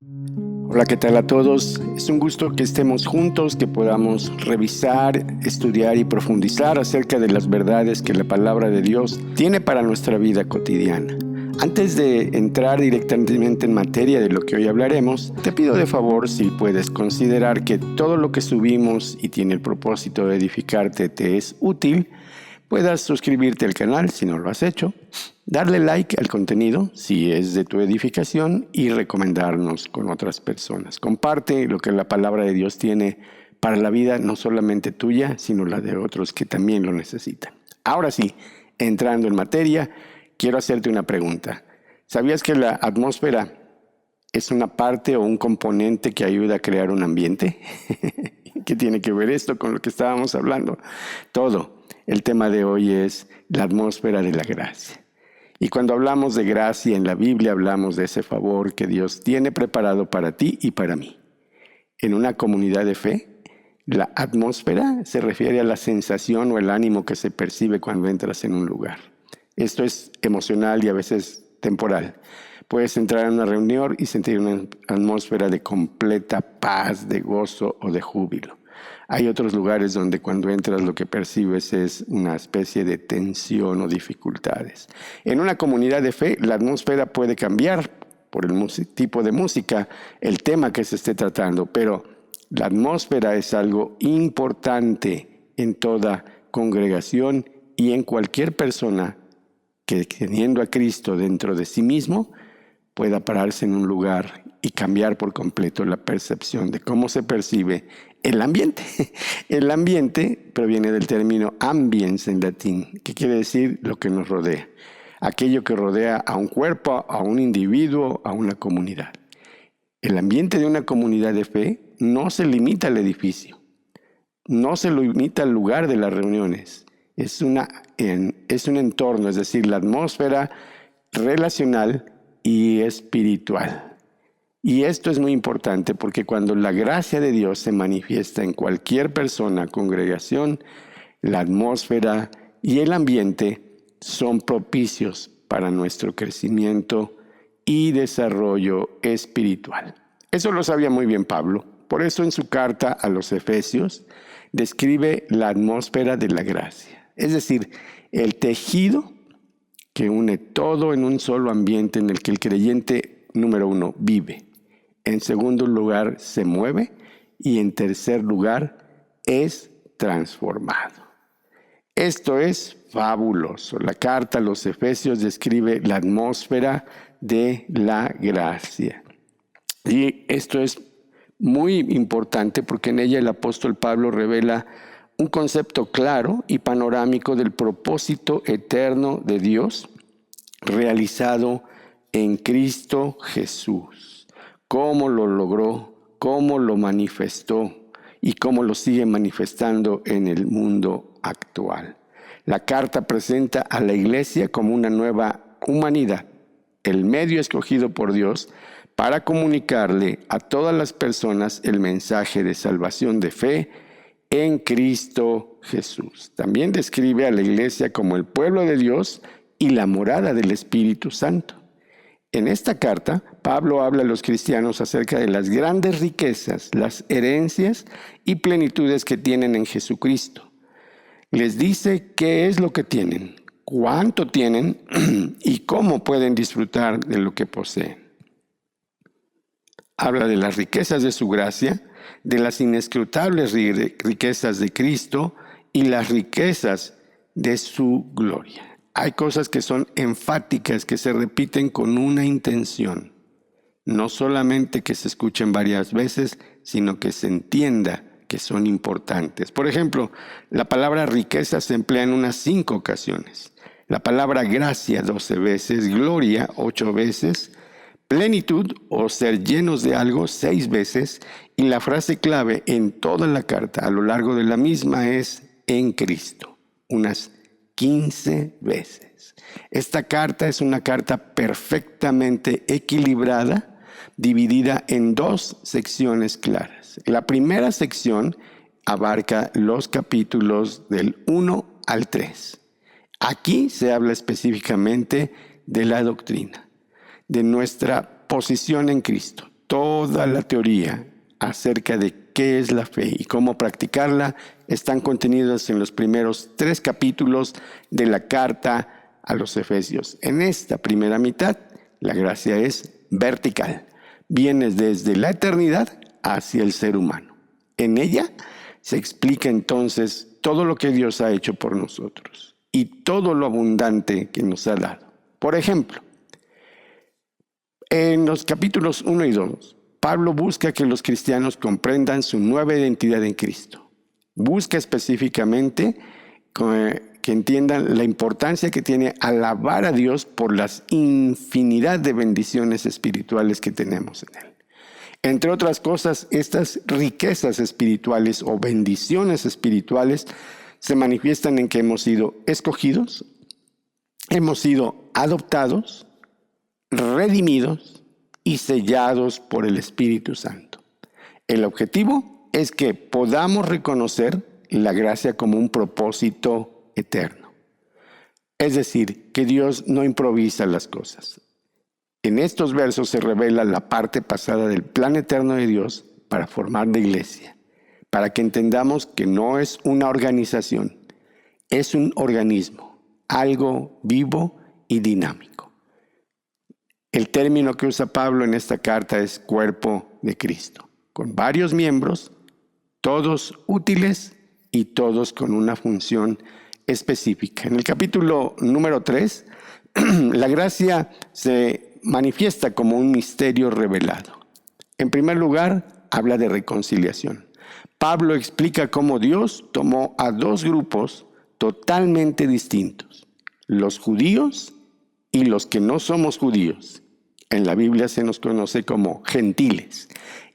Hola, ¿qué tal a todos? Es un gusto que estemos juntos, que podamos revisar, estudiar y profundizar acerca de las verdades que la palabra de Dios tiene para nuestra vida cotidiana. Antes de entrar directamente en materia de lo que hoy hablaremos, te pido de favor si puedes considerar que todo lo que subimos y tiene el propósito de edificarte te es útil, puedas suscribirte al canal si no lo has hecho, darle like al contenido si es de tu edificación y recomendarnos con otras personas. Comparte lo que la palabra de Dios tiene para la vida no solamente tuya, sino la de otros que también lo necesitan. Ahora sí, entrando en materia, quiero hacerte una pregunta. ¿Sabías que la atmósfera es una parte o un componente que ayuda a crear un ambiente? ¿Qué tiene que ver esto con lo que estábamos hablando? Todo. El tema de hoy es la atmósfera de la gracia. Y cuando hablamos de gracia en la Biblia, hablamos de ese favor que Dios tiene preparado para ti y para mí. En una comunidad de fe, la atmósfera se refiere a la sensación o el ánimo que se percibe cuando entras en un lugar. Esto es emocional y a veces temporal. Puedes entrar a una reunión y sentir una atmósfera de completa paz, de gozo o de júbilo. Hay otros lugares donde cuando entras lo que percibes es una especie de tensión o dificultades. En una comunidad de fe, la atmósfera puede cambiar por el tipo de música, el tema que se esté tratando, pero la atmósfera es algo importante en toda congregación y en cualquier persona que, teniendo a Cristo dentro de sí mismo, pueda pararse en un lugar y cambiar por completo la percepción de cómo se percibe el ambiente. El ambiente proviene del término ambiens en latín, que quiere decir lo que nos rodea. Aquello que rodea a un cuerpo, a un individuo, a una comunidad. El ambiente de una comunidad de fe no se limita al edificio, no se limita al lugar de las reuniones. Es un entorno, es decir, la atmósfera relacional y espiritual. Y esto es muy importante porque cuando la gracia de Dios se manifiesta en cualquier persona, congregación, la atmósfera y el ambiente son propicios para nuestro crecimiento y desarrollo espiritual. Eso lo sabía muy bien Pablo. Por eso en su carta a los Efesios describe la atmósfera de la gracia. Es decir, el tejido que une todo en un solo ambiente en el que el creyente, número uno, vive. En segundo lugar, se mueve. Y en tercer lugar, es transformado. Esto es fabuloso. La carta a los Efesios describe la atmósfera de la gracia. Y esto es muy importante porque en ella el apóstol Pablo revela un concepto claro y panorámico del propósito eterno de Dios realizado en Cristo Jesús. Cómo lo logró, cómo lo manifestó y cómo lo sigue manifestando en el mundo actual. La carta presenta a la iglesia como una nueva humanidad, el medio escogido por Dios para comunicarle a todas las personas el mensaje de salvación de fe en Cristo Jesús. También describe a la iglesia como el pueblo de Dios y la morada del Espíritu Santo. En esta carta, Pablo habla a los cristianos acerca de las grandes riquezas, las herencias y plenitudes que tienen en Jesucristo. Les dice qué es lo que tienen, cuánto tienen y cómo pueden disfrutar de lo que poseen. Habla de las riquezas de su gracia, de las inescrutables riquezas de Cristo y las riquezas de su gloria. Hay cosas que son enfáticas, que se repiten con una intención. No solamente que se escuchen varias veces, sino que se entienda que son importantes. Por ejemplo, la palabra riqueza se emplea en unas 5 ocasiones. La palabra gracia 12 veces, gloria 8 veces, plenitud o ser llenos de algo 6 veces, y la frase clave en toda la carta a lo largo de la misma es en Cristo, unas 15 veces. Esta carta es una carta perfectamente equilibrada, dividida en 2 secciones claras. La primera sección abarca los capítulos del 1 al 3. Aquí se habla específicamente de la doctrina, de nuestra posición en Cristo. Toda la teoría acerca de qué es la fe y cómo practicarla están contenidos en los primeros 3 capítulos de la carta a los Efesios. En esta primera mitad, la gracia es vertical. Viene desde la eternidad hacia el ser humano. En ella se explica entonces todo lo que Dios ha hecho por nosotros y todo lo abundante que nos ha dado. Por ejemplo, en los capítulos 1 y 2, Pablo busca que los cristianos comprendan su nueva identidad en Cristo. Busca específicamente que entiendan la importancia que tiene alabar a Dios por las infinidad de bendiciones espirituales que tenemos en Él. Entre otras cosas, estas riquezas espirituales o bendiciones espirituales se manifiestan en que hemos sido escogidos, hemos sido adoptados, redimidos y sellados por el Espíritu Santo. El objetivo es que podamos reconocer la gracia como un propósito eterno. Es decir, que Dios no improvisa las cosas. En estos versos se revela la parte pasada del plan eterno de Dios para formar la iglesia, para que entendamos que no es una organización, es un organismo, algo vivo y dinámico. El término que usa Pablo en esta carta es cuerpo de Cristo, con varios miembros, todos útiles y todos con una función específica. En el capítulo número 3, la gracia se manifiesta como un misterio revelado. En primer lugar, habla de reconciliación. Pablo explica cómo Dios tomó a 2 grupos totalmente distintos, los judíos y los que no somos judíos. En la Biblia se nos conoce como gentiles.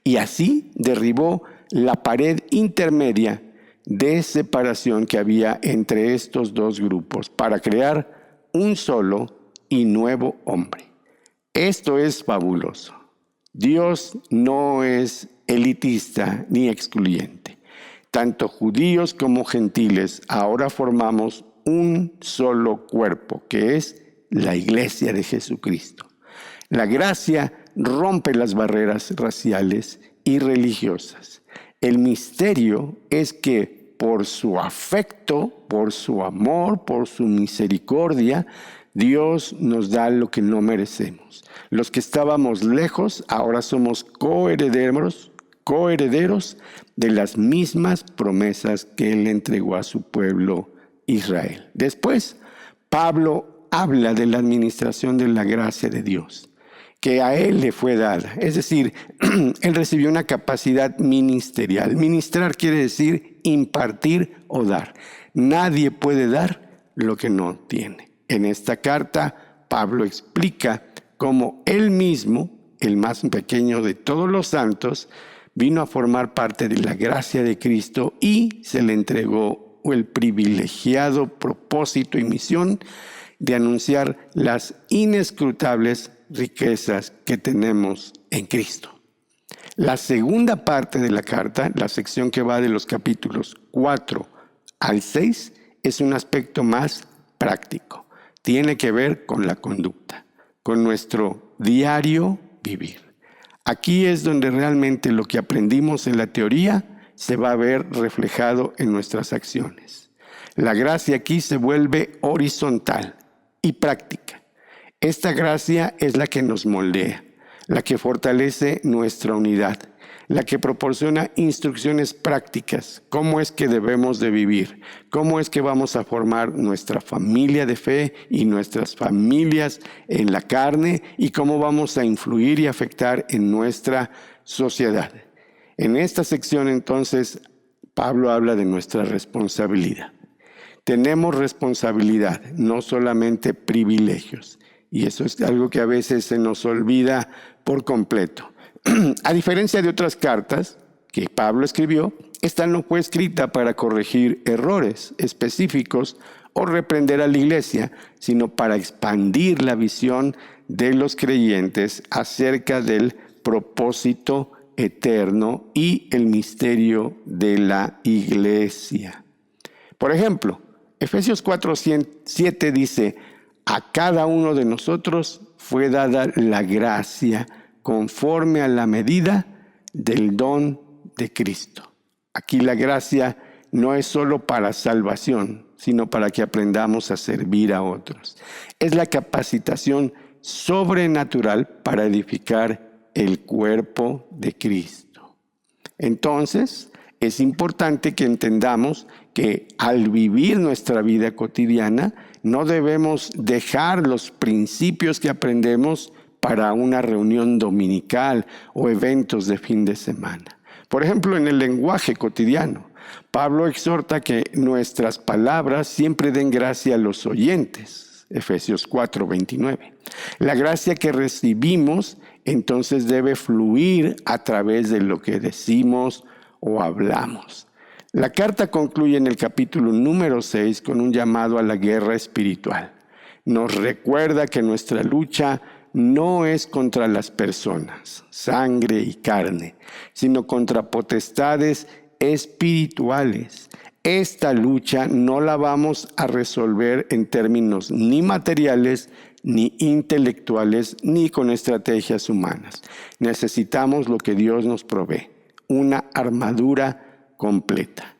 Y así derribó la pared intermedia de separación que había entre estos 2 grupos para crear un solo y nuevo hombre. Esto es fabuloso. Dios no es elitista ni excluyente. Tanto judíos como gentiles ahora formamos un solo cuerpo, que es la iglesia de Jesucristo. La gracia rompe las barreras raciales y religiosas. El misterio es que por su afecto, por su amor, por su misericordia, Dios nos da lo que no merecemos. Los que estábamos lejos, ahora somos coherederos de las mismas promesas que Él entregó a su pueblo Israel. Después, Pablo habla de la administración de la gracia de Dios, que a Él le fue dada. Es decir, Él recibió una capacidad ministerial. Ministrar quiere decir impartir o dar. Nadie puede dar lo que no tiene. En esta carta, Pablo explica cómo él mismo, el más pequeño de todos los santos, vino a formar parte de la gracia de Cristo y se le entregó el privilegiado propósito y misión de anunciar las inescrutables riquezas que tenemos en Cristo. La segunda parte de la carta, la sección que va de los capítulos 4 al 6, es un aspecto más práctico. Tiene que ver con la conducta, con nuestro diario vivir. Aquí es donde realmente lo que aprendimos en la teoría se va a ver reflejado en nuestras acciones. La gracia aquí se vuelve horizontal y práctica. Esta gracia es la que nos moldea, la que fortalece nuestra unidad, la que proporciona instrucciones prácticas, cómo es que debemos de vivir, cómo es que vamos a formar nuestra familia de fe y nuestras familias en la carne y cómo vamos a influir y afectar en nuestra sociedad. En esta sección entonces Pablo habla de nuestra responsabilidad. Tenemos responsabilidad, no solamente privilegios, y eso es algo que a veces se nos olvida por completo. A diferencia de otras cartas que Pablo escribió, esta no fue escrita para corregir errores específicos o reprender a la iglesia, sino para expandir la visión de los creyentes acerca del propósito eterno y el misterio de la iglesia. Por ejemplo, Efesios 4:7 dice: a cada uno de nosotros fue dada la gracia conforme a la medida del don de Cristo. Aquí la gracia no es solo para salvación, sino para que aprendamos a servir a otros. Es la capacitación sobrenatural para edificar el cuerpo de Cristo. Entonces, es importante que entendamos que al vivir nuestra vida cotidiana, no debemos dejar los principios que aprendemos para una reunión dominical o eventos de fin de semana. Por ejemplo, en el lenguaje cotidiano, Pablo exhorta que nuestras palabras siempre den gracia a los oyentes. Efesios 4:29. La gracia que recibimos entonces debe fluir a través de lo que decimos o hablamos. La carta concluye en el capítulo número 6 con un llamado a la guerra espiritual. Nos recuerda que nuestra lucha no es contra las personas, sangre y carne, sino contra potestades espirituales. Esta lucha no la vamos a resolver en términos ni materiales, ni intelectuales, ni con estrategias humanas. Necesitamos lo que Dios nos provee, una armadura completa.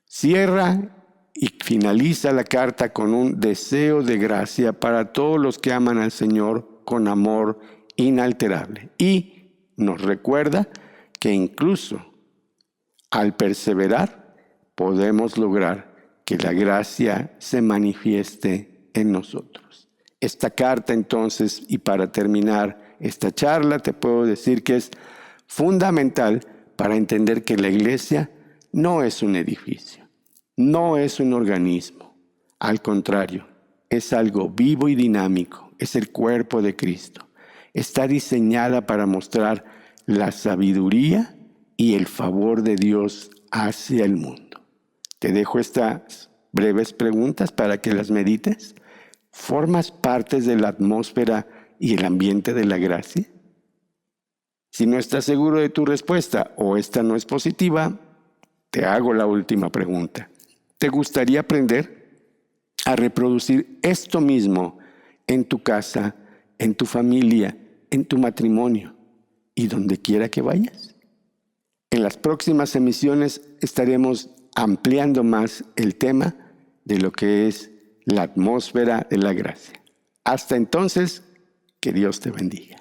Cierra y finaliza la carta con un deseo de gracia para todos los que aman al Señor con amor inalterable. Y nos recuerda que incluso al perseverar podemos lograr que la gracia se manifieste en nosotros. Esta carta entonces, y para terminar esta charla, te puedo decir que es fundamental para entender que la iglesia no es un edificio, no es un organismo. Al contrario, es algo vivo y dinámico, es el cuerpo de Cristo. Está diseñada para mostrar la sabiduría y el favor de Dios hacia el mundo. Te dejo estas breves preguntas para que las medites. ¿Formas parte de la atmósfera y el ambiente de la gracia? Si no estás seguro de tu respuesta o esta no es positiva, te hago la última pregunta. ¿Te gustaría aprender a reproducir esto mismo en tu casa, en tu familia, en tu matrimonio y donde quiera que vayas? En las próximas emisiones estaremos ampliando más el tema de lo que es la atmósfera de la gracia. Hasta entonces, que Dios te bendiga.